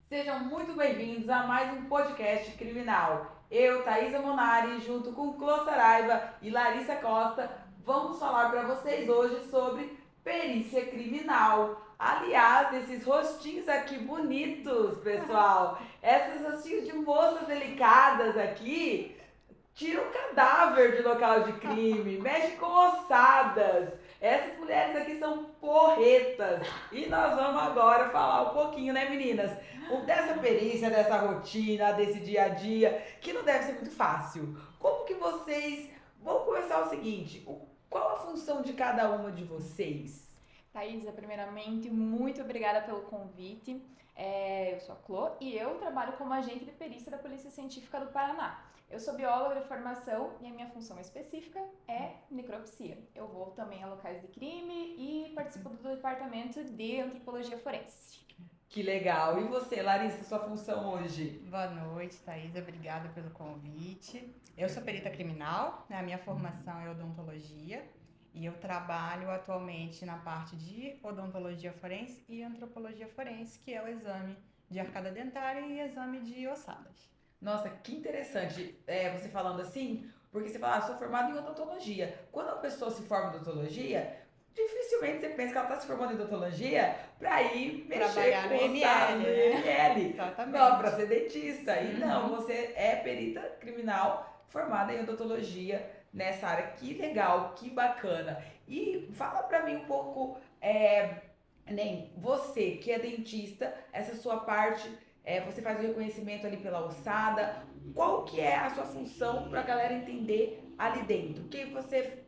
Sejam muito bem-vindos a mais um podcast criminal. Eu, Thaisa Monari, junto com Clô Saraiva e Larissa Costa, vamos falar para vocês hoje sobre perícia criminal. Aliás, esses rostinhos aqui bonitos, pessoal. Essas rostinhos de moças delicadas aqui tira um cadáver de local de crime, mexe com ossadas. Essas mulheres aqui são porretas. E nós vamos agora falar um pouquinho, né, meninas? Dessa perícia, dessa rotina, desse dia a dia, que não deve ser muito fácil. Como que vocês. Vamos começar o seguinte: qual a função de cada uma de vocês? Thaisa, primeiramente, muito obrigada pelo convite. Eu sou a Clô e eu trabalho como agente de perícia da Polícia Científica do Paraná. Eu sou bióloga de formação e a minha função específica é necropsia. Eu vou também a locais de crime e participo do departamento de antropologia forense. Que legal. E você, Larissa, sua função hoje? Boa noite, Thaisa. Obrigada pelo convite. Eu sou perita criminal, né? A minha formação é odontologia e eu trabalho atualmente na parte de odontologia forense e antropologia forense, que é o exame de arcada dentária e exame de ossadas. Nossa, que interessante você falando assim, porque você fala, sou formada em odontologia. Quando a pessoa se forma em odontologia, dificilmente você pensa que ela está se formando em odontologia para ir mexer Trabalhar com no ossado IML, no né? IML. Não, para Exatamente. ser dentista. E não, você é perita criminal formada em odontologia nessa área. Que legal, que bacana. E fala para mim um pouco, nem você que é dentista, essa sua parte você faz o reconhecimento ali pela ossada. Qual que é a sua função para a galera entender ali dentro?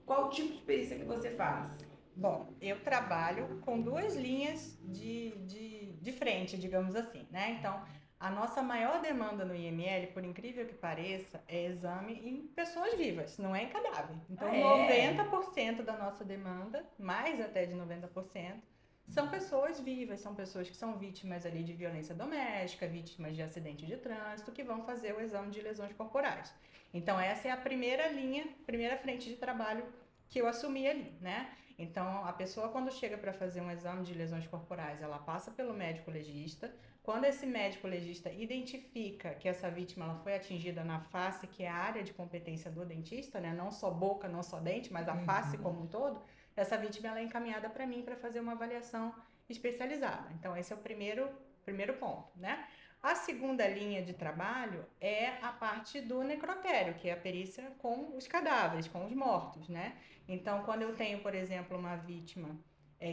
Qual tipo de perícia que você faz? Bom, eu trabalho com duas linhas de frente, digamos assim, né? Então, a nossa maior demanda no IML, por incrível que pareça, é exame em pessoas vivas, não é em cadáver. Então, Ah, é? 90% da nossa demanda, mais até de 90%, são pessoas vivas, são pessoas que são vítimas ali de violência doméstica, vítimas de acidente de trânsito, que vão fazer o exame de lesões corporais. Então, essa é a primeira linha, primeira frente de trabalho que eu assumi ali, né? Então, a pessoa, quando chega para fazer um exame de lesões corporais, ela passa pelo médico legista. Quando esse médico legista identifica que essa vítima ela foi atingida na face, que é a área de competência do dentista, né? Não só boca, não só dente, mas a face como um todo, essa vítima ela é encaminhada para mim para fazer uma avaliação especializada. Então, esse é o primeiro ponto, né? A segunda linha de trabalho é a parte do necrotério, que é a perícia com os cadáveres, com os mortos, né? Então, quando eu tenho, por exemplo, uma vítima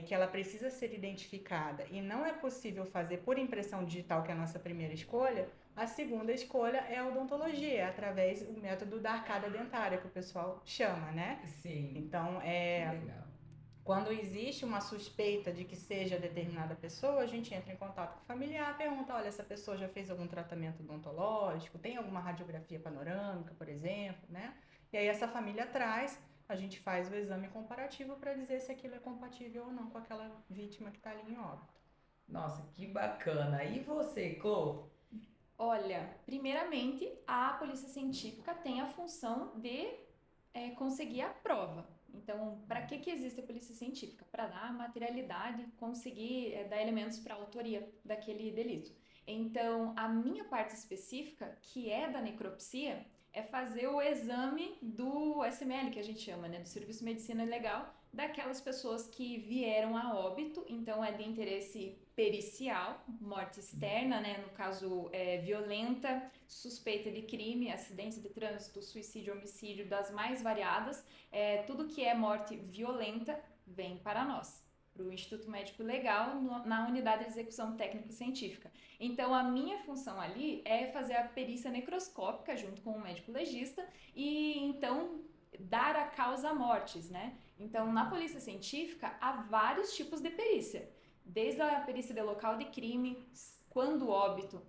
que ela precisa ser identificada e não é possível fazer por impressão digital, que é a nossa primeira escolha, a segunda escolha é a odontologia, é através do método da arcada dentária, que o pessoal chama, né? Sim. Então, Que legal. quando existe uma suspeita de que seja determinada pessoa, a gente entra em contato com o familiar, pergunta, olha, essa pessoa já fez algum tratamento odontológico, tem alguma radiografia panorâmica, por exemplo, né? E aí essa família traz, a gente faz o exame comparativo para dizer se aquilo é compatível ou não com aquela vítima que está ali em óbito. Nossa, que bacana. E você, Clô? Olha, primeiramente, a polícia científica tem a função de conseguir a prova. Então, para que existe a polícia científica? Para dar materialidade, conseguir dar elementos para a autoria daquele delito. Então, a minha parte específica, que é da necropsia, é fazer o exame do SML, que a gente chama, né, do Serviço de Medicina Legal, daquelas pessoas que vieram a óbito, então é de interesse pericial, morte externa, né, no caso violenta, suspeita de crime, acidente de trânsito, suicídio, homicídio, das mais variadas, tudo que é morte violenta vem para nós, para o Instituto Médico Legal, na unidade de execução técnico-científica. Então, a minha função ali é fazer a perícia necroscópica junto com o médico legista e, então, dar a causa a mortes, né? Então, na polícia científica, há vários tipos de perícia. Desde a perícia de local de crime, quando o óbito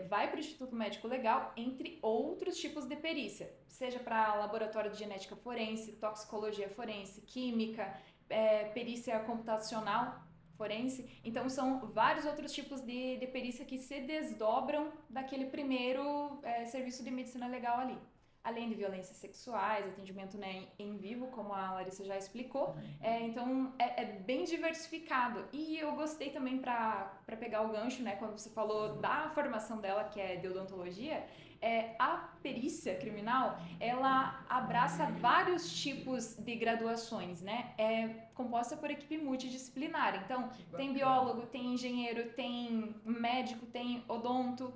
vai para o Instituto Médico Legal, entre outros tipos de perícia, seja para laboratório de genética forense, toxicologia forense, química, perícia computacional forense. Então, são vários outros tipos de perícia que se desdobram daquele primeiro serviço de medicina legal ali. além de violências sexuais, atendimento, né, em vivo, como a Larissa já explicou. Então, é bem diversificado. E eu gostei também, para pegar o gancho, né, quando você falou da formação dela, que é de odontologia, a perícia criminal, ela abraça vários tipos de graduações, né? É composta por equipe multidisciplinar. Então, tem biólogo, tem engenheiro, tem médico, tem odonto.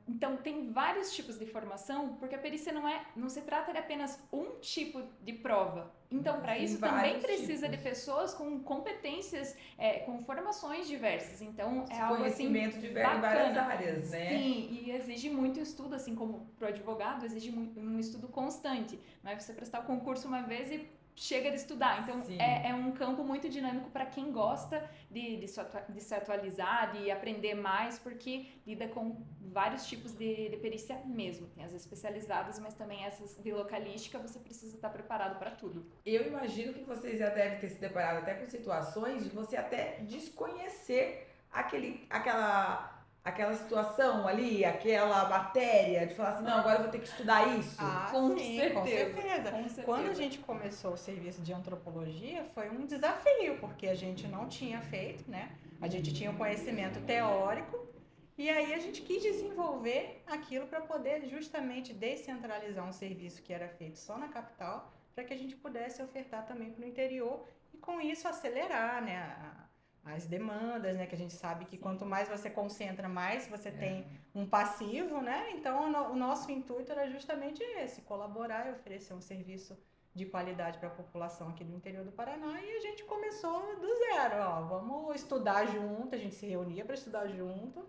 Então, tem vários tipos de formação, porque a perícia não se trata de apenas um tipo de prova. Então, para isso, também precisa de pessoas com competências, com formações diversas. Então, é algo assim, conhecimento em várias áreas, né? Sim, e exige muito estudo, assim como para o advogado, exige um estudo constante. Não é você prestar o concurso uma vez e chega de estudar. Então, é um campo muito dinâmico para quem gosta de se atualizar, de aprender mais, porque lida com vários tipos de perícia mesmo. Tem as especializadas, mas também essas de localística, você precisa estar preparado para tudo. Eu imagino que vocês já devem ter se deparado até com situações de você até desconhecer aquela situação ali, aquela matéria, de falar assim, não, agora eu vou ter que estudar isso. Com Sim, certeza. Quando a gente começou o serviço de antropologia, foi um desafio, porque a gente não tinha feito, né? A gente tinha o conhecimento teórico, e aí a gente quis desenvolver aquilo para poder justamente descentralizar um serviço que era feito só na capital, para que a gente pudesse ofertar também para o interior e com isso acelerar, né, as demandas, né, que a gente sabe que quanto mais você concentra, mais você tem um passivo, né? Então o nosso intuito era justamente esse, colaborar e oferecer um serviço de qualidade para a população aqui do interior do Paraná, e a gente começou do zero, ó, vamos estudar junto, a gente se reunia para estudar junto.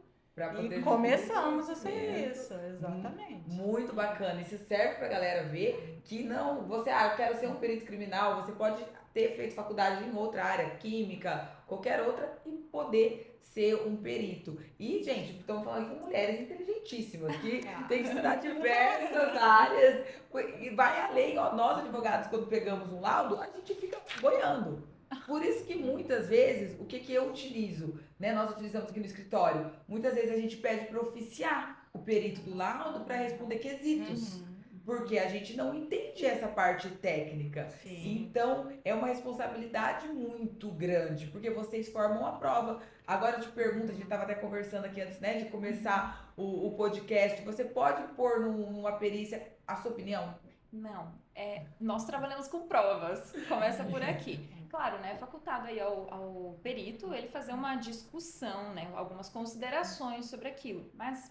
E começamos o serviço, exatamente. Muito bacana. Isso serve pra galera ver que não, eu quero ser um perito criminal, você pode ter feito faculdade em outra área, química, qualquer outra, e poder ser um perito. E, gente, estamos falando com mulheres inteligentíssimas, que tem que estudar diversas áreas, e vai além, ó, nós advogados, quando pegamos um laudo, a gente fica boiando. Por isso que muitas vezes, o que eu utilizo, né? Nós utilizamos aqui no escritório, muitas vezes a gente pede para oficiar o perito do laudo para responder quesitos. Porque a gente não entende essa parte técnica. Sim. Então, é uma responsabilidade muito grande, porque vocês formam a prova. Agora eu te pergunto, a gente estava até conversando aqui antes, né, de começar o podcast, você pode pôr numa perícia a sua opinião? Não, nós trabalhamos com provas, começa por aqui. Claro, né, é facultado aí ao perito ele fazer uma discussão, né, algumas considerações sobre aquilo, mas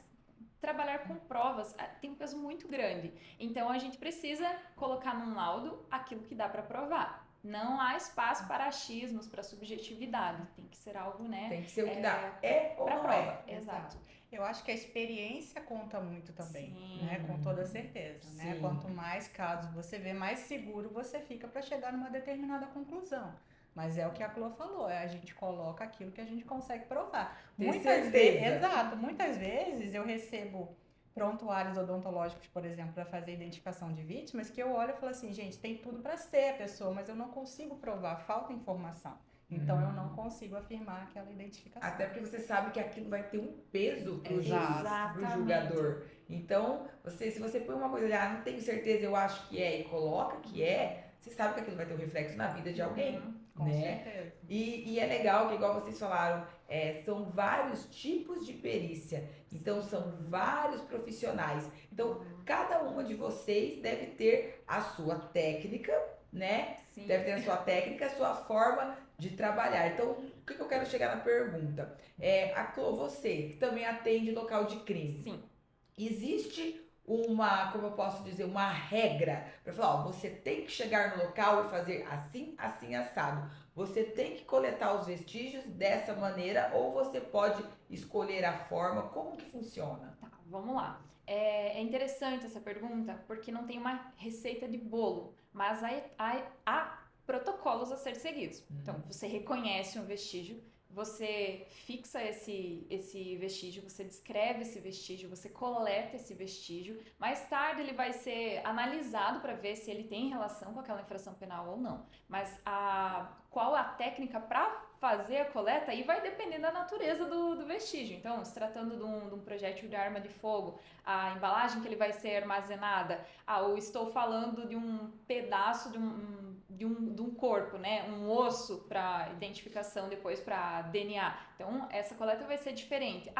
trabalhar com provas tem um peso muito grande. Então a gente precisa colocar num laudo aquilo que dá para provar. Não há espaço para achismos, para subjetividade. Tem que ser algo, né? Tem que ser o que dá. Ou pra não prova. é. Exato. Eu acho que a experiência conta muito também, Sim. né? Com toda certeza, né? Quanto mais casos você vê, mais seguro você fica para chegar numa determinada conclusão. Mas é o que a Clô falou, a gente coloca aquilo que a gente consegue provar. Muitas vezes eu recebo prontuários odontológicos, por exemplo, para fazer identificação de vítimas, que eu olho e falo assim, gente, tem tudo para ser a pessoa, mas eu não consigo provar, falta informação. Então eu não consigo afirmar aquela identificação. Até porque você sabe que aquilo vai ter um peso pro Exatamente. julgador. Então, se você põe uma coisa ali, não tenho certeza, eu acho que é, e coloca que é, você sabe que aquilo vai ter um reflexo na vida de alguém. Com certeza. E é legal que, igual vocês falaram, são vários tipos de perícia. Então, são vários profissionais. Então, cada uma de vocês deve ter a sua técnica, né? Sim. Deve ter a sua técnica, a sua forma de trabalhar. Então, o que eu quero chegar na pergunta? Você, que também atende local de crime. Sim. Existe como eu posso dizer, uma regra para falar, ó, você tem que chegar no local e fazer assim, assim, assado. Você tem que coletar os vestígios dessa maneira ou você pode escolher a forma? Como que funciona? Tá, vamos lá. É interessante essa pergunta porque não tem uma receita de bolo, mas há protocolos a ser seguidos. Então, você reconhece um vestígio, você fixa esse vestígio, você descreve esse vestígio, você coleta esse vestígio. Mais tarde ele vai ser analisado para ver se ele tem relação com aquela infração penal ou não. Mas qual a técnica para fazer a coleta e vai depender da natureza do vestígio. Então, se tratando de um projétil de arma de fogo, a embalagem que ele vai ser armazenada, ou estou falando de um pedaço de um corpo, né? Um osso para identificação depois para DNA. Então, essa coleta vai ser diferente.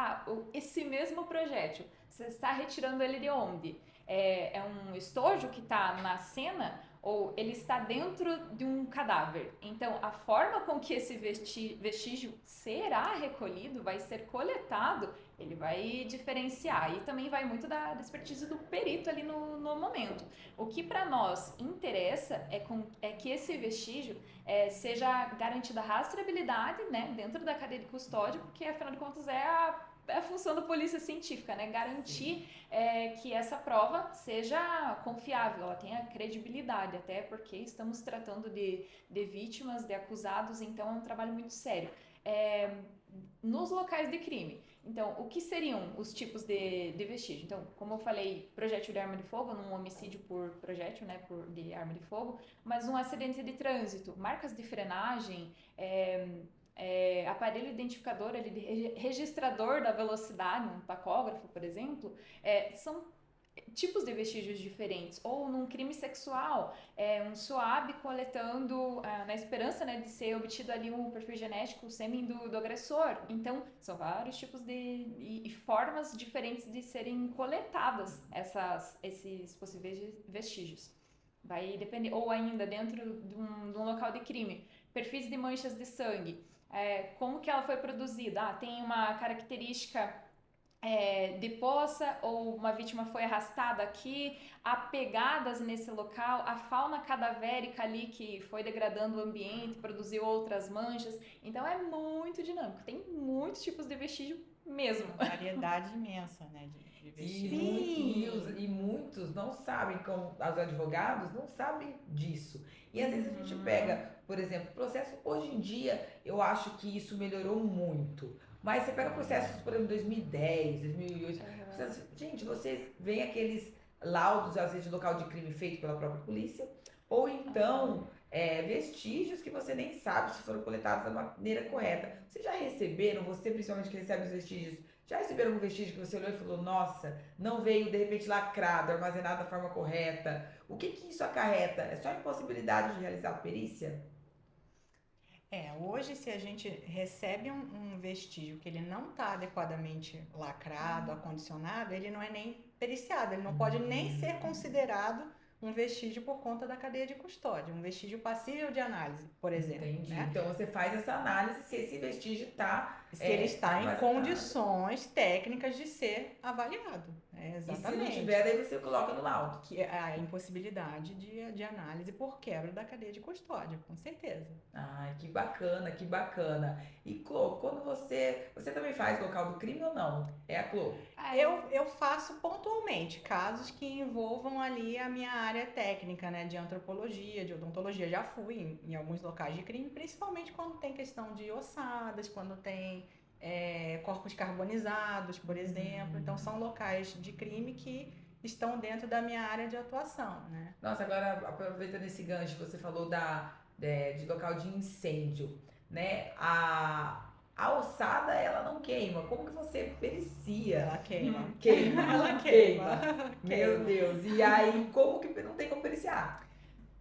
Esse mesmo projétil, você está retirando ele de onde? É um estojo que está na cena ou ele está dentro de um cadáver? Então, a forma com que esse vestígio será recolhido, vai ser coletado, ele vai diferenciar. E também vai muito da expertise do perito ali no momento. O que para nós interessa é que esse vestígio seja garantida a rastreabilidade, né, dentro da cadeia de custódia, porque afinal de contas é a função da polícia científica, né? Garantir que essa prova seja confiável, ela tenha credibilidade, até porque estamos tratando de vítimas, de acusados, então é um trabalho muito sério. Nos locais de crime. Então, o que seriam os tipos de vestígio? Então, como eu falei, projétil de arma de fogo, num homicídio por projétil, né, de arma de fogo, mas um acidente de trânsito, marcas de frenagem, aparelho identificador, registrador da velocidade, um tacógrafo, por exemplo, são tipos de vestígios diferentes. Ou num crime sexual, um SWAB coletando, na esperança, né, de ser obtido ali um perfil genético, o sêmen do agressor. Então, são vários tipos e formas diferentes de serem coletadas esses possíveis vestígios. Vai depender. Ou ainda, dentro de um local de crime, perfis de manchas de sangue. Como que ela foi produzida? Tem uma característica de poça, ou uma vítima foi arrastada aqui, há pegadas nesse local, a fauna cadavérica ali que foi degradando o ambiente, produziu outras manchas. Então é muito dinâmico, tem muitos tipos de vestígio mesmo. Uma variedade imensa, né, de vestígios. E muitos não sabem, como os advogados não sabem disso. E às vezes a gente pega, por exemplo, processo, hoje em dia eu acho que isso melhorou muito. Mas você pega processos, por exemplo, 2010, 2008. Gente, vocês veem aqueles laudos, às vezes, de local de crime feito pela própria polícia, ou então vestígios que você nem sabe se foram coletados da maneira correta. Vocês já receberam, você principalmente que recebe os vestígios, já receberam algum vestígio que você olhou e falou, nossa, não veio de repente lacrado, armazenado da forma correta? O que isso acarreta? É só impossibilidade de realizar a perícia? Hoje, se a gente recebe um vestígio que ele não está adequadamente lacrado, acondicionado, ele não é nem periciado, ele não pode nem ser considerado um vestígio por conta da cadeia de custódia, um vestígio passível de análise, por exemplo. Entendi. Né? Então você faz essa análise se esse vestígio está... Se ele está em condições técnicas de ser avaliado. Exatamente. E se não tiver, daí você coloca no laudo. Que é a impossibilidade de análise por quebra da cadeia de custódia, com certeza. Ai, que bacana, que bacana. E, Clô, quando você também faz local do crime ou não? É a Clô? Eu faço pontualmente casos que envolvam ali a minha área técnica, né, de antropologia, de odontologia. Já fui em alguns locais de crime, principalmente quando tem questão de ossadas, quando tem corpos carbonizados, por exemplo. Então, são locais de crime que estão dentro da minha área de atuação, né? Nossa, agora aproveitando esse gancho que você falou de local de incêndio, né? A ossada, ela não queima. Como que você pericia? Ela queima. Queima. Ela queima. Meu Deus. E aí, como que não tem como periciar?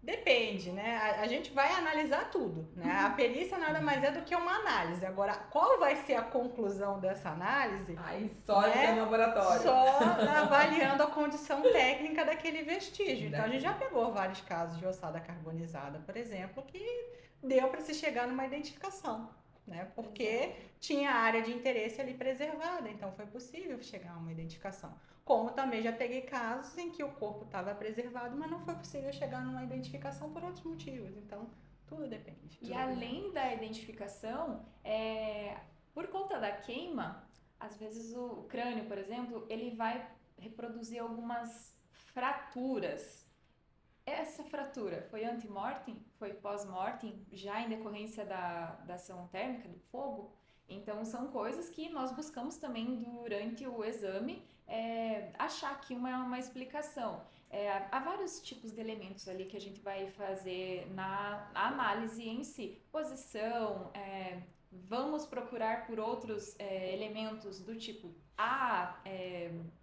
Depende, né? A gente vai analisar tudo, né? A perícia nada mais é do que uma análise. Agora, qual vai ser a conclusão dessa análise? Aí só no laboratório. Só avaliando a condição técnica daquele vestígio. Então, a gente já pegou vários casos de ossada carbonizada, por exemplo, que deu para se chegar numa identificação, né? Porque tinha área de interesse ali preservada, então foi possível chegar a uma identificação. Como também já peguei casos em que o corpo estava preservado, mas não foi possível chegar numa identificação por outros motivos. Então, tudo depende. E além da identificação, por conta da queima, às vezes o crânio, por exemplo, ele vai reproduzir algumas fraturas. Essa fratura foi ante-mortem? Foi pós-mortem? Já em decorrência da ação térmica, do fogo? Então, são coisas que nós buscamos também durante o exame achar aqui uma explicação. Há vários tipos de elementos ali que a gente vai fazer na análise em si. Posição, vamos procurar por outros elementos do tipo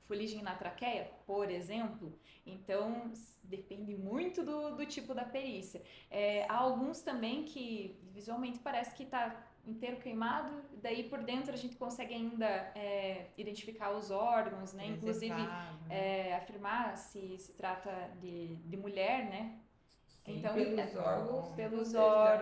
fuligem na traqueia, por exemplo. Então, depende muito do tipo da perícia. Há alguns também que visualmente parece que está inteiro queimado, daí por dentro a gente consegue ainda identificar os órgãos, né? Inclusive afirmar se trata de mulher, né? Sim, Então, pelos órgãos,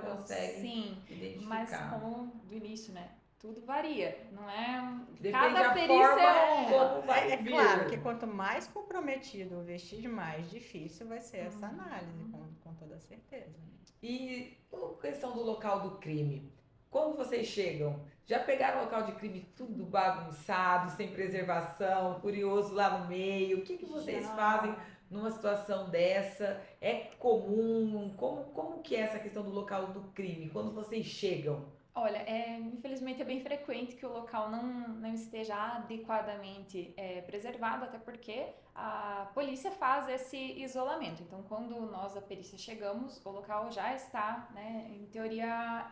já consegue sim, identificar. mas como do início, né? Tudo varia, não é? Depende Cada da perícia forma como vai vir. Claro que quanto mais comprometido o vestígio, mais difícil vai ser essa análise, com toda certeza. E a questão do local do crime. Quando vocês chegam, já pegaram o local de crime tudo bagunçado, sem preservação, curioso lá no meio? O que vocês fazem numa situação dessa? É comum? Como que é essa questão do local do crime? Quando vocês chegam? Olha, infelizmente é bem frequente que o local não esteja adequadamente preservado, até porque a polícia faz esse isolamento. Então, quando nós da perícia chegamos, o local já está, né, em teoria,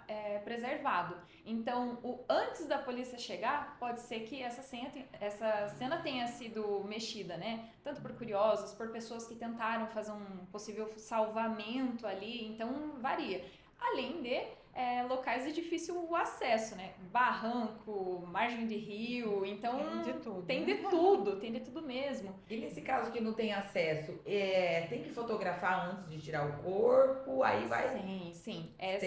preservado. Então, antes da polícia chegar, pode ser que essa cena tenha sido mexida, né? Tanto por curiosos, por pessoas que tentaram fazer um possível salvamento ali, então varia. Além de locais de difícil acesso, né? Barranco, margem de rio, então tem de tudo mesmo. E nesse caso que não tem acesso, tem que fotografar antes de tirar o corpo, aí vai... Sim. Essa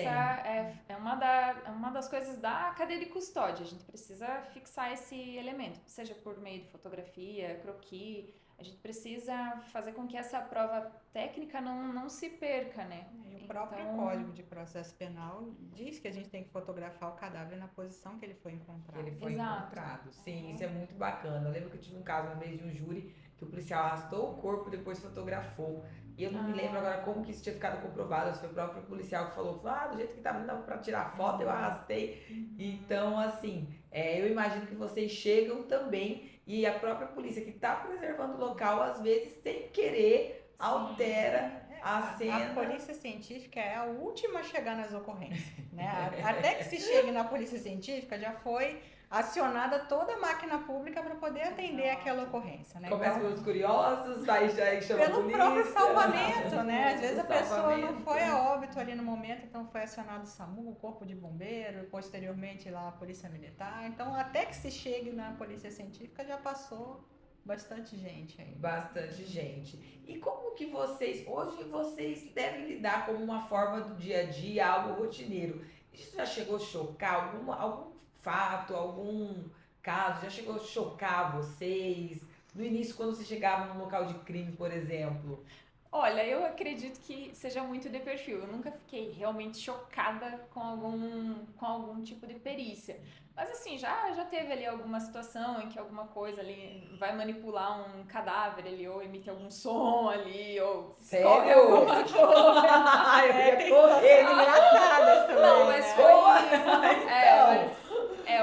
é uma das coisas da cadeia de custódia. A gente precisa fixar esse elemento, seja por meio de fotografia, croquis. A gente precisa fazer com que essa prova técnica não se perca, né? E o próprio Código de Processo Penal diz que a gente tem que fotografar o cadáver na posição que ele foi encontrado. Encontrado. Sim, isso é muito bacana. Eu lembro que eu tive um caso uma vez de um júri que o policial arrastou o corpo e depois fotografou. E eu não me lembro agora como que isso tinha ficado comprovado. Se foi o próprio policial que falou, do jeito que tava indo pra tirar foto, eu arrastei. Então, assim, eu imagino que vocês chegam também e a própria polícia que tá preservando o local, às vezes, sem querer, altera a cena. A polícia científica é a última a chegar nas ocorrências, né? Até que se chegue na polícia científica, já foi acionada toda a máquina pública para poder atender aquela ocorrência, né? Começa pelos curiosos, aí já chama a polícia. Pelo próprio salvamento, né? Às vezes a pessoa não foi a óbito ali no momento, então foi acionado o SAMU, o Corpo de Bombeiro, posteriormente lá a Polícia Militar. Então, até que se chegue na polícia científica, já passou bastante gente aí. Bastante gente. E como que hoje vocês devem lidar como uma forma do dia a dia, algo rotineiro? Isso já chegou a chocar algum fato, algum caso, já chegou a chocar vocês? No início, quando você chegava num local de crime, por exemplo? Olha, eu acredito que seja muito de perfil. Eu nunca fiquei realmente chocada com algum tipo de perícia. Mas assim, já teve ali alguma situação em que alguma coisa ali vai manipular um cadáver ali, ou emite algum som ali, ou Sério? alguma coisa. Eu ia correr. Engraçadas também, Não, mas né? foi...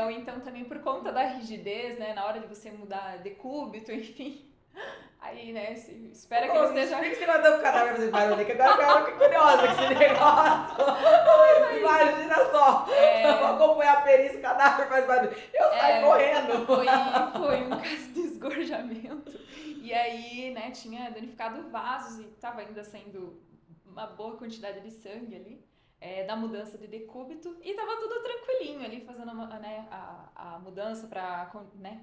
ou então também por conta da rigidez, né? Na hora de você mudar decúbito, enfim... Aí, né, espera que ele esteja... Por que você mandou o cadáver fazer barulho? Que agora eu fiquei curiosa com esse negócio. Imagina só. Eu vou acompanhar a perícia, o cadáver faz barulho. Eu saio correndo. Foi um caso de esgorjamento. E aí, né, tinha danificado vasos e tava ainda saindo uma boa quantidade de sangue ali. Da mudança de decúbito. E tava tudo tranquilinho ali, fazendo a mudança pra... né,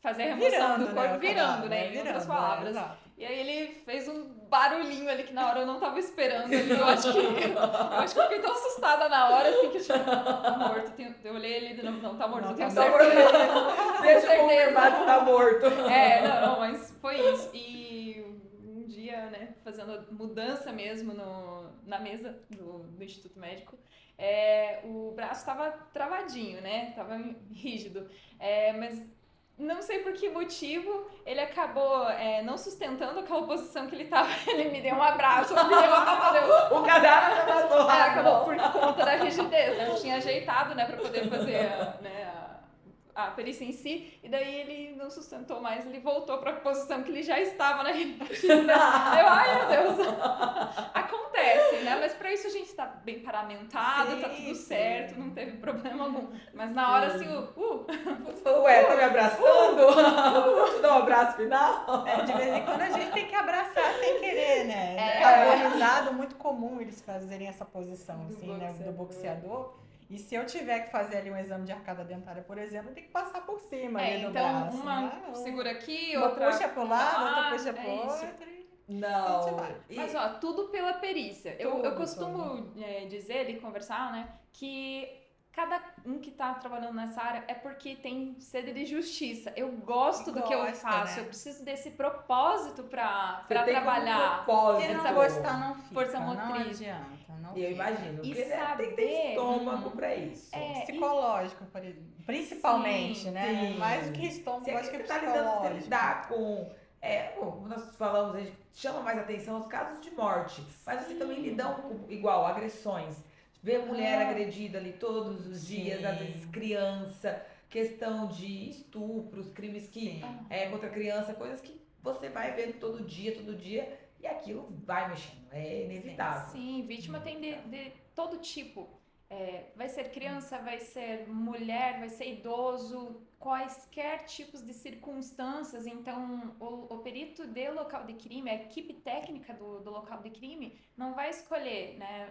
fazer a remoção do corpo, virando, né? Em outras palavras. E aí ele fez um barulhinho ali que na hora eu não tava esperando. Eu acho que eu fiquei tão assustada na hora, assim, que eu tinha... Tá morto. Eu olhei ele de novo, não, tá morto, eu tenho certeza. Deixa eu confirmar se tá morto. Mas foi isso. E um dia, né, fazendo a mudança mesmo na mesa do Instituto Médico, o braço tava travadinho, né? Tava rígido. Mas... não sei por que motivo, ele acabou não sustentando aquela posição que ele tava. Ele me deu um abraço. O cadáver abraçou. Acabou por conta da rigidez. Eu tinha ajeitado, né, pra poder fazer a a perícia em si, e daí ele não sustentou mais, ele voltou para a posição que ele já estava na realidade. Ai meu Deus, acontece, né? Mas para isso a gente tá bem paramentado, tá tudo certo, não teve problema algum. Mas na hora assim, Ué, tá me abraçando? Vou te dar um abraço final? De vez em quando a gente tem que abraçar sem querer, né? É agonizado, muito comum eles fazerem essa posição, assim, né? Do boxeador. E se eu tiver que fazer ali um exame de arcada dentária, por exemplo, eu tenho que passar por cima ali do então braço. uma né? segura aqui, Uma outra puxa pro lado, outra puxa pro isso. outro. Não. Mas ó, tudo pela perícia. Eu costumo dizer e conversar, né, que cada um que tá trabalhando nessa área é porque tem sede de justiça. Eu gosto do que eu faço, né? eu preciso desse propósito pra Você tem trabalhar. como propósito. Se não gostar, não fica. Força Não motriz. adianta. Não Eu fica. imagino. E Porque saber, tem que ter estômago pra isso. Psicológico, principalmente, Sim, né? sim. Mais do que estômago, Se acho que é você tá lidando, você psicológico. lidar com... bom, nós falamos, a gente chama mais atenção os casos de morte. Mas você também lidam com, igual, agressões. Ver mulher agredida ali todos os dias, às vezes criança, questão de estupros, crimes que contra a criança, coisas que você vai vendo todo dia, e aquilo vai mexendo, é inevitável. Sim, vítima tem de todo tipo. Vai ser criança, vai ser mulher, vai ser idoso, quaisquer tipos de circunstâncias. Então, o perito de local de crime, a equipe técnica do local de crime, não vai escolher, né?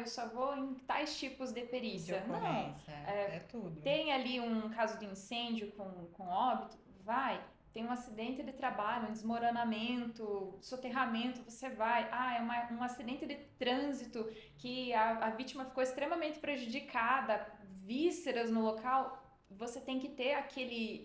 Eu só vou em tais tipos de perícia. Não. É tudo. Tem ali um caso de incêndio com óbito, vai. Tem um acidente de trabalho, um desmoronamento, soterramento, você vai. É um acidente de trânsito que a vítima ficou extremamente prejudicada, vísceras no local. Você tem que ter aquele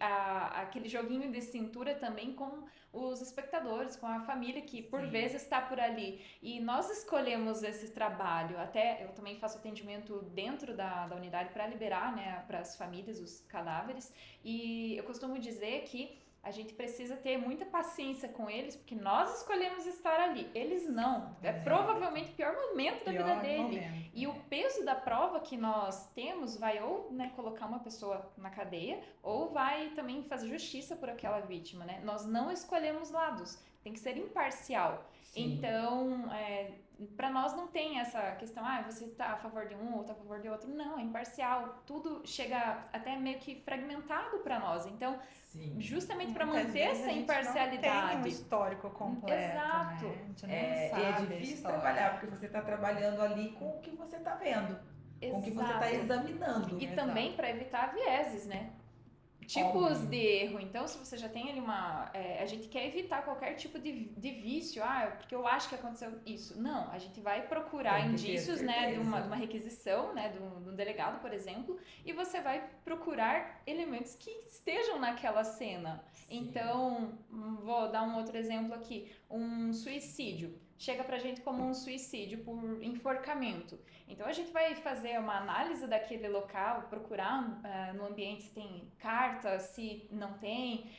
joguinho de cintura também com os espectadores, com a família que por vezes está por ali. E nós escolhemos esse trabalho. Até eu também faço atendimento dentro da unidade para liberar, né, para as famílias os cadáveres. E eu costumo dizer que a gente precisa ter muita paciência com eles, porque nós escolhemos estar ali. Eles não. É provavelmente o pior momento da vida dele. E o peso da prova que nós temos vai ou, né, colocar uma pessoa na cadeia, ou vai também fazer justiça por aquela vítima, né? Nós não escolhemos lados. Tem que ser imparcial. Sim. Então, para nós não tem essa questão, você tá a favor de um ou tá a favor de outro. Não, é imparcial. Tudo chega até meio que fragmentado para nós. Então, justamente para manter essa imparcialidade. Não tem um histórico completo. Exato. Né? A gente não sabe é difícil trabalhar, porque você está trabalhando ali com o que você está vendo, com o que você está examinando. E também para evitar vieses, né? Tipos de erro. Então, se você já tem ali a gente quer evitar qualquer tipo de vício. Porque eu acho que aconteceu isso. Não, a gente vai procurar indícios, né, de uma requisição, né, de um delegado, por exemplo, e você vai procurar elementos que estejam naquela cena. Sim. Então, vou dar um outro exemplo aqui. Um suicídio. Chega pra gente como um suicídio por enforcamento. Então a gente vai fazer uma análise daquele local, procurar no ambiente se tem carta, se não tem,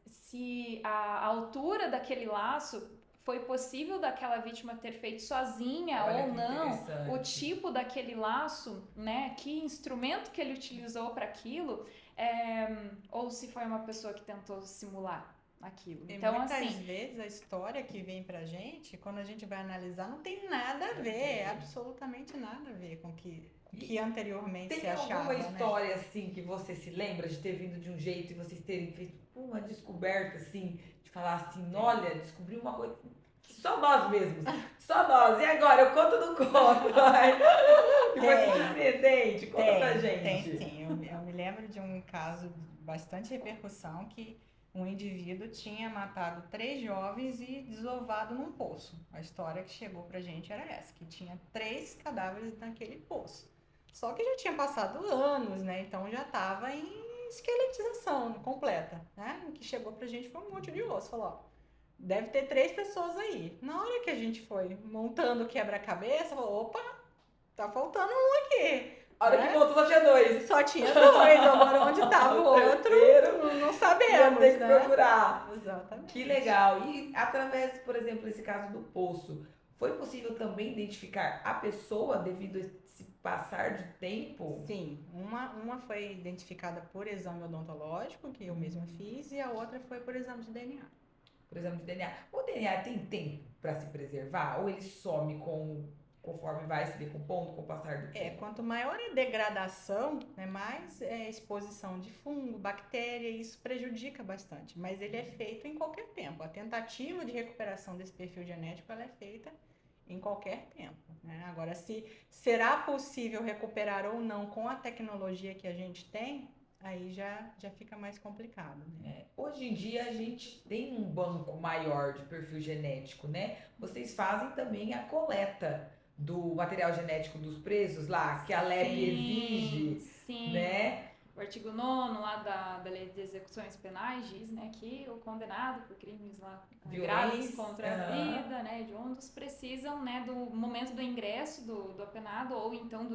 se a altura daquele laço foi possível daquela vítima ter feito sozinha ou não, o tipo daquele laço, né, que instrumento que ele utilizou para aquilo, ou se foi uma pessoa que tentou simular aquilo. E então, muitas assim, vezes a história que vem pra gente, quando a gente vai analisar, não tem nada a ver, absolutamente nada a ver com o que anteriormente se achava. Tem alguma história, assim, que você se lembra de ter vindo de um jeito e vocês terem feito uma descoberta, assim, de falar assim, olha, descobri uma coisa que só nós mesmos, só nós, e agora, eu conto ou não conto? E foi surpreendente, conta pra gente. Tem sim, eu me lembro de um caso de bastante repercussão que um indivíduo tinha matado 3 jovens e desovado num poço. A história que chegou pra gente era essa, que tinha 3 cadáveres naquele poço. Só que já tinha passado anos, né? Então já estava em esqueletização completa, né? O que chegou pra gente foi um monte de osso. Falou, ó, deve ter 3 pessoas aí. Na hora que a gente foi montando o quebra-cabeça, falou, opa, tá faltando um aqui. A hora que voltou só tinha 2. Só tinha 2, agora onde estava o outro, não sabemos, tem que né? procurar. Exatamente. Que legal. E através, por exemplo, desse caso do poço, foi possível também identificar a pessoa devido a esse passar do tempo? Sim, uma foi identificada por exame odontológico, que eu mesma fiz, e a outra foi por exame de DNA. Por exemplo, de DNA. O DNA tem tempo para se preservar? Ou ele some conforme vai se decompondo com o passar do tempo? Quanto maior a degradação, né, mais exposição de fungo, bactéria, isso prejudica bastante. Mas ele é feito em qualquer tempo. A tentativa de recuperação desse perfil genético ela é feita em qualquer tempo, né? Agora, se será possível recuperar ou não com a tecnologia que a gente tem, aí já fica mais complicado, né? Hoje em dia a gente tem um banco maior de perfil genético, né? Vocês fazem também a coleta do material genético dos presos lá, que a LEP exige, Sim. né? O artigo 9º lá da Lei de Execuções Penais diz, né, que o condenado por crimes lá graves contra a vida, né, hediondos, precisam, né, do momento do ingresso do apenado ou então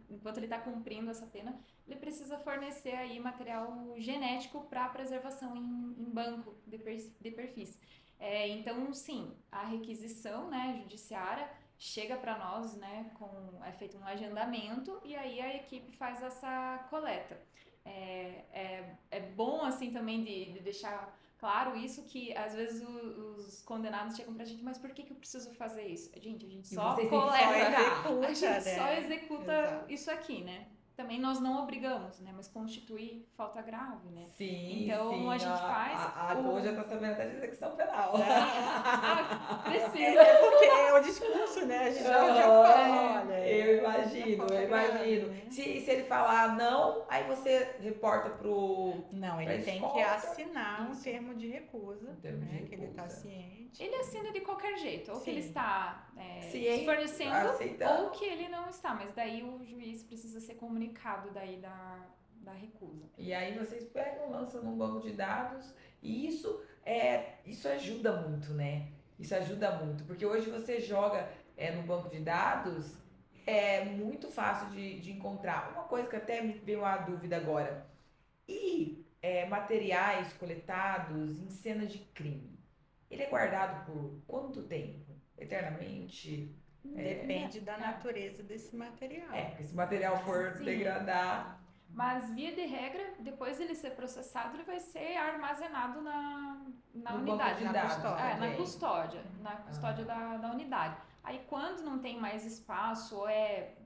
enquanto ele está cumprindo essa pena, ele precisa fornecer aí material genético para preservação em banco de perfis. Então, sim, a requisição, né, judiciária chega para nós, né, é feito um agendamento e aí a equipe faz essa coleta. É bom, assim, também de deixar claro isso, que às vezes os condenados chegam pra gente, mas por que eu preciso fazer isso? Gente, a gente só coleta, a gente só executa isso aqui, né? Também nós não obrigamos, né? Mas constituir falta grave, né? Sim, então sim. A gente faz. A Gol já tá sabendo até de execução penal. Precisa. Porque é o discurso, né? A gente já fala, olha. Eu imagino. Né? Se ele falar não, aí você reporta pro. Não, ele tem que assinar um termo de recusa, que ele está ciente. Ele assina de qualquer jeito, ou Sim. que ele está ciente, fornecendo, aceitando. ou que ele não está, mas daí o juiz precisa ser comunicado daí da recusa. E aí vocês pegam, lançam num banco de dados e isso ajuda muito, né? Isso ajuda muito, porque hoje você joga no banco de dados, é muito fácil de encontrar. Uma coisa que até me veio uma dúvida agora. E materiais coletados em cenas de crime? Ele é guardado por quanto tempo? Eternamente? Depende da natureza desse material. Porque se o material for degradar... Mas, via de regra, depois de ele ser processado, ele vai ser armazenado na unidade. Na custódia da unidade. Aí, quando não tem mais espaço ou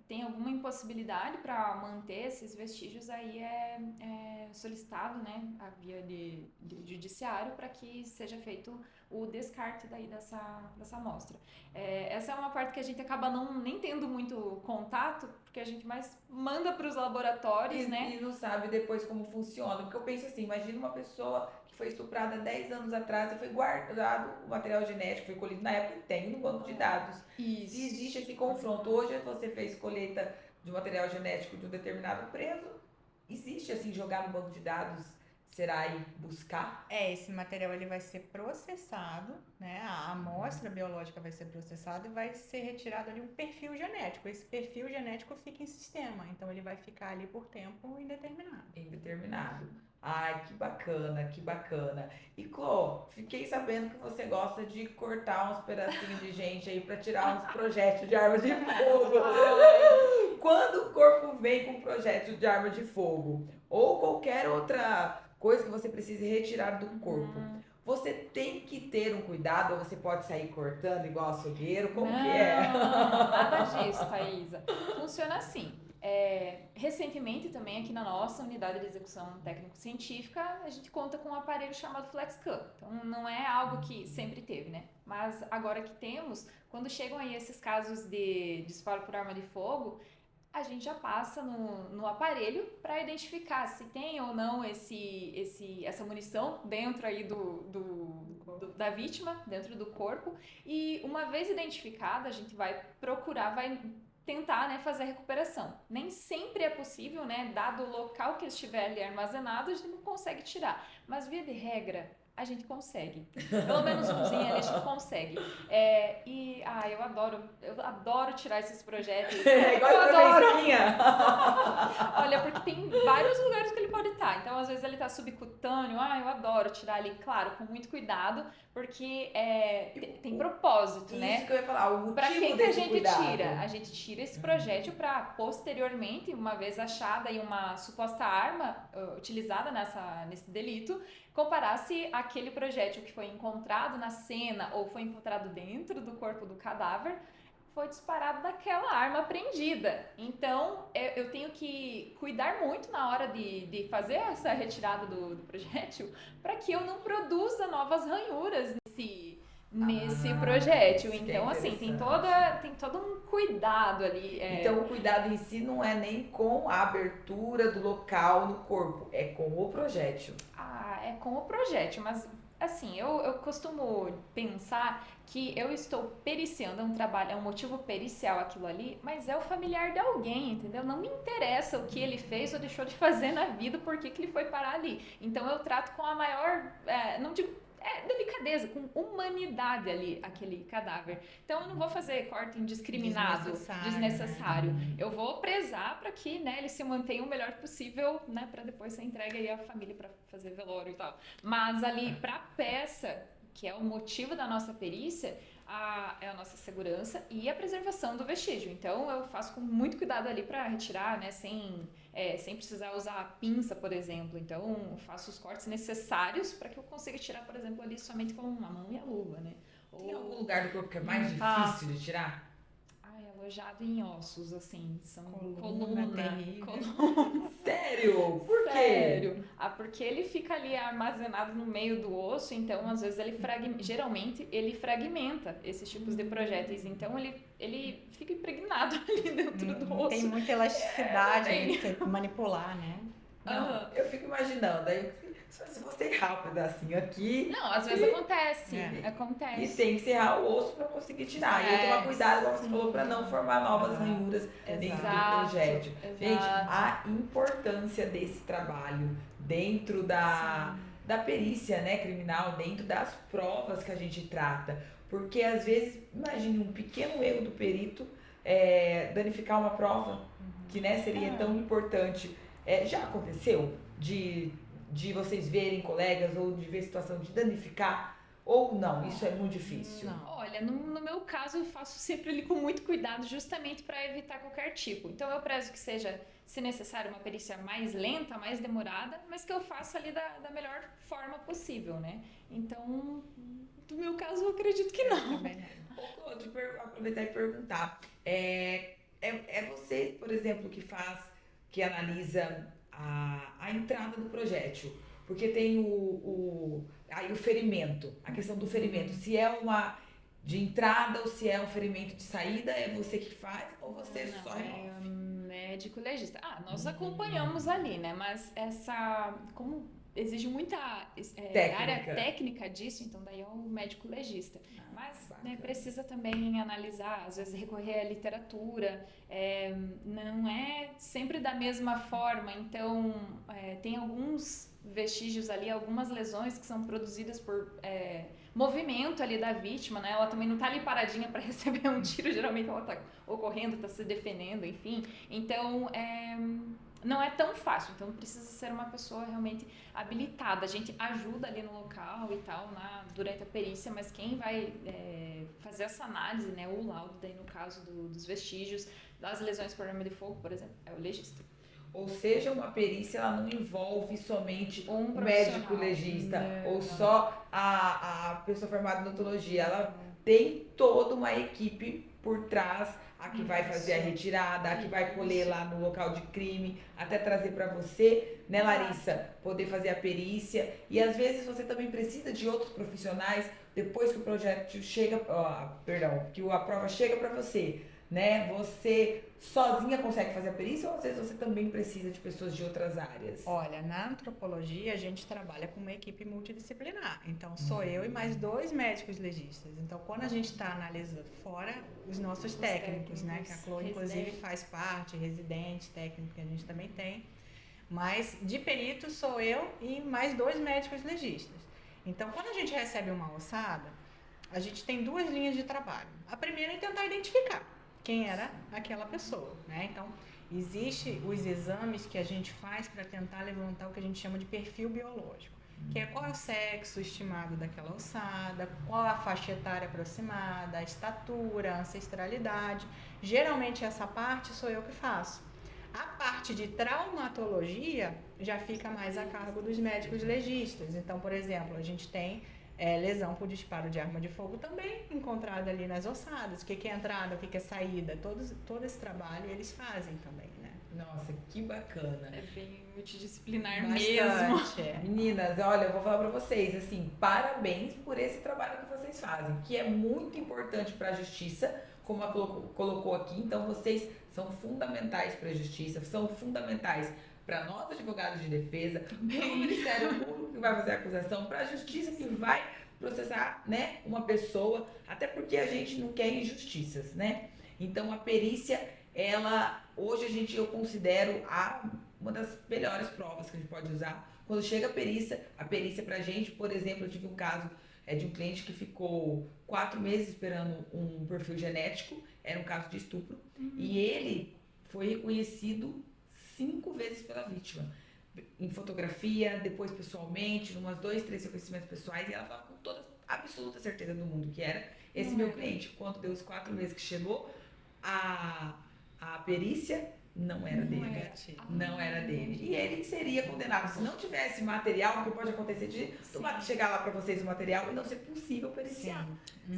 tem alguma impossibilidade para manter esses vestígios, aí é solicitado, né, a via de judiciário para que seja feito o descarte daí dessa amostra. Essa é uma parte que a gente acaba nem tendo muito contato, porque a gente mais manda para os laboratórios, né? E não sabe depois como funciona. Porque eu penso assim, imagina uma pessoa que foi estuprada 10 anos atrás e foi guardado o material genético, foi colhido na época e tem no banco de dados. Isso. Se existe esse confronto, hoje você fez colheita de material genético de um determinado preso, existe assim, jogar no banco de dados, será ir buscar? Esse material ele vai ser processado, né? A amostra biológica vai ser processada e vai ser retirado ali um perfil genético. Esse perfil genético fica em sistema, então ele vai ficar ali por tempo indeterminado. Indeterminado. Ai, que bacana, que bacana. E Clô, fiquei sabendo que você gosta de cortar uns pedacinhos de gente aí pra tirar uns projéteis de arma de fogo. Quando o corpo vem com um projétil de arma de fogo ou qualquer outra coisa que você precise retirar do corpo, você tem que ter um cuidado, ou você pode sair cortando igual açougueiro, como que é? Não, nada disso, Thaisa. Funciona assim. Recentemente também aqui na nossa unidade de execução técnico-científica a gente conta com um aparelho chamado FlexCut. Então não é algo que sempre teve, né? Mas agora que temos, quando chegam aí esses casos de disparo por arma de fogo, a gente já passa no aparelho para identificar se tem ou não essa munição dentro aí da vítima, dentro do corpo. E uma vez identificada, a gente vai tentar, né, fazer a recuperação. Nem sempre é possível, né, dado o local que estiver ali armazenado, a gente não consegue tirar. Mas, via de regra, a gente consegue. Pelo menos umzinho a gente consegue. Eu adoro tirar esses projetos. Igual Eu a adoro. Florencinha. Olha, porque tem vários lugares que ele pode estar. Então, às vezes ele tá subcutâneo. Eu adoro tirar ali, claro, com muito cuidado, porque tem propósito, né? Isso que eu ia falar, o motivo Para quem que a desse gente cuidado. tira? A gente tira esse projétil para posteriormente, uma vez achada aí uma suposta arma utilizada nesse delito, comparar se aquele projétil que foi encontrado na cena ou foi encontrado dentro do corpo do cadáver foi disparado daquela arma apreendida. Então, eu tenho que cuidar muito na hora de fazer essa retirada do projétil para que eu não produza novas ranhuras nesse projétil. Isso que Então, é assim, tem interessante. todo um cuidado ali. Então, o cuidado em si não é nem com a abertura do local no corpo, é com o projétil. É com o projétil, mas assim, eu costumo pensar que eu estou periciando, é um motivo pericial aquilo ali, mas é o familiar de alguém, entendeu? Não me interessa o que ele fez ou deixou de fazer na vida, por que ele foi parar ali. Então eu trato com a maior, não digo delicadeza, com humanidade ali, aquele cadáver. Então eu não vou fazer corte indiscriminado, desnecessário. Eu vou prezar para que, né, ele se mantenha o melhor possível, né, para depois ser entregue aí à família para fazer velório e tal. Mas ali, para a peça, que é o motivo da nossa perícia, é a nossa segurança e a preservação do vestígio. Então eu faço com muito cuidado ali para retirar, né, sem precisar usar a pinça, por exemplo. Então eu faço os cortes necessários para que eu consiga tirar, por exemplo, ali somente com a mão e a luva, né? Tem algum lugar do corpo que é mais difícil de tirar? Alojado em ossos, assim, são coluna. Sério? Por quê? Sério. Porque ele fica ali armazenado no meio do osso, então às vezes geralmente ele fragmenta esses tipos de projéteis, então ele fica impregnado ali dentro do osso. Tem muita elasticidade de você manipular, né? Não, eu fico imaginando, aí se você errar um pedacinho aqui... Não, às vezes acontece. E tem que serrar o osso para conseguir tirar. E tomar cuidado, como você falou, para não formar novas ranhuras dentro do projétil. Gente, a importância desse trabalho dentro da perícia, né, criminal, dentro das provas que a gente trata. Porque às vezes, imagine um pequeno erro do perito danificar uma prova que, né, seria tão importante. Já aconteceu de vocês verem colegas ou de ver situação de danificar ou não? Isso é muito difícil. Não. Olha, no meu caso eu faço sempre ali com muito cuidado justamente para evitar qualquer tipo. Então eu prezo que seja, se necessário, uma perícia mais lenta, mais demorada, mas que eu faça ali da melhor forma possível, né? Então, no meu caso eu acredito que não. Vou te aproveitar e perguntar. É você, por exemplo, que analisa a entrada do projétil, porque tem aí o ferimento, a questão do ferimento, se é uma de entrada ou se é um ferimento de saída, é você que faz ou você só remove? É médico legista. Nós acompanhamos ali, né, mas como exige muita área técnica disso, então daí é o médico legista. Mas precisa também analisar, às vezes recorrer à literatura, não é sempre da mesma forma, então tem alguns vestígios ali, algumas lesões que são produzidas por movimento ali da vítima, né? Ela também não tá ali paradinha para receber um tiro, geralmente ela tá ocorrendo, tá se defendendo, enfim. Então, não é tão fácil, então precisa ser uma pessoa realmente habilitada. A gente ajuda ali no local e tal, durante a perícia, mas quem vai fazer essa análise, né, o laudo, daí no caso dos vestígios, das lesões por arma de fogo, por exemplo, é o legista. Ou seja, uma perícia ela não envolve somente um médico legista ou só a pessoa formada em odontologia. Ela tem toda uma equipe por trás, a que vai fazer a retirada, a que vai colher lá no local de crime, até trazer para você, né, Larissa, poder fazer a perícia. E às vezes você também precisa de outros profissionais depois que o projeto chega, que a prova chega para você, né? Você sozinha consegue fazer a perícia ou às vezes você também precisa de pessoas de outras áreas? Olha, na antropologia a gente trabalha com uma equipe multidisciplinar. Então sou eu e mais 2 médicos legistas. Então quando a gente está analisando fora os nossos técnicos, né? Que a Chloe inclusive faz parte, residente, técnico que a gente também tem. Mas de perito sou eu e mais 2 médicos legistas. Então, quando a gente recebe uma ossada, a gente tem duas linhas de trabalho. A primeira é tentar identificar quem era aquela pessoa, né? Então, existem os exames que a gente faz para tentar levantar o que a gente chama de perfil biológico, que é qual é o sexo estimado daquela ossada, qual a faixa etária aproximada, a estatura, a ancestralidade. Geralmente essa parte sou eu que faço. A parte de traumatologia já fica mais a cargo dos médicos legistas. Então, por exemplo, a gente tem lesão por disparo de arma de fogo também encontrada ali nas ossadas. O que é entrada, o que é saída, todo esse trabalho eles fazem também, né? Nossa, que bacana. É bem multidisciplinar Bastante, mesmo. Meninas, olha, eu vou falar pra vocês, assim, parabéns por esse trabalho que vocês fazem, que é muito importante pra justiça, como a colocou aqui. Então, vocês são fundamentais pra justiça, são fundamentais para nós, advogados de defesa, para o Ministério Público que vai fazer a acusação, para a justiça que vai processar, né, uma pessoa, até porque a gente não quer injustiças, né? Então, a perícia, hoje eu considero uma das melhores provas que a gente pode usar. Quando chega a perícia pra gente, por exemplo, eu tive um caso de um cliente que ficou 4 meses esperando um perfil genético, era um caso de estupro, e ele foi reconhecido 5 vezes pela vítima, em fotografia, depois pessoalmente, umas 2, 3 reconhecimentos pessoais, e ela falava com toda absoluta certeza do mundo que era esse meu cliente. Quando deu os 4 meses que chegou, a perícia não era dele. Não era dele. E ele seria condenado. Se não tivesse material, porque pode acontecer de chegar lá para vocês o material e não ser possível periciar.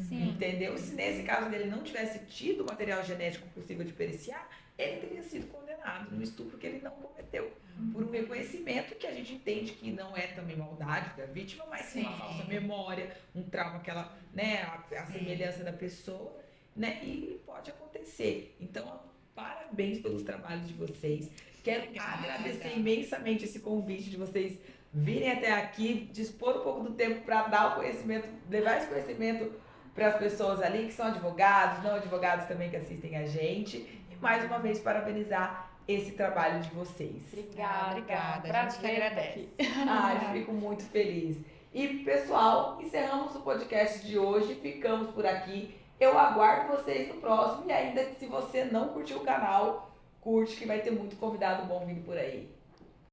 Sim. Entendeu? Se nesse caso dele não tivesse tido material genético possível de periciar, ele teria sido condenado no estupro que ele não cometeu. Por um reconhecimento que a gente entende que não é também maldade da vítima, mas sim uma falsa memória, um trauma que ela, né, a semelhança da pessoa, né, e pode acontecer. Então, parabéns pelos trabalhos de vocês. Quero agradecer imensamente esse convite de vocês virem até aqui, dispor um pouco do tempo para dar o conhecimento, levar esse conhecimento para as pessoas ali que são advogados, não advogados também que assistem a gente. E mais uma vez parabenizar esse trabalho de vocês. Obrigada. A gente que agradece. Ai, fico muito feliz. E pessoal, encerramos o podcast de hoje, ficamos por aqui. Eu aguardo vocês no próximo e ainda se você não curtiu o canal, curte que vai ter muito convidado bom vindo por aí.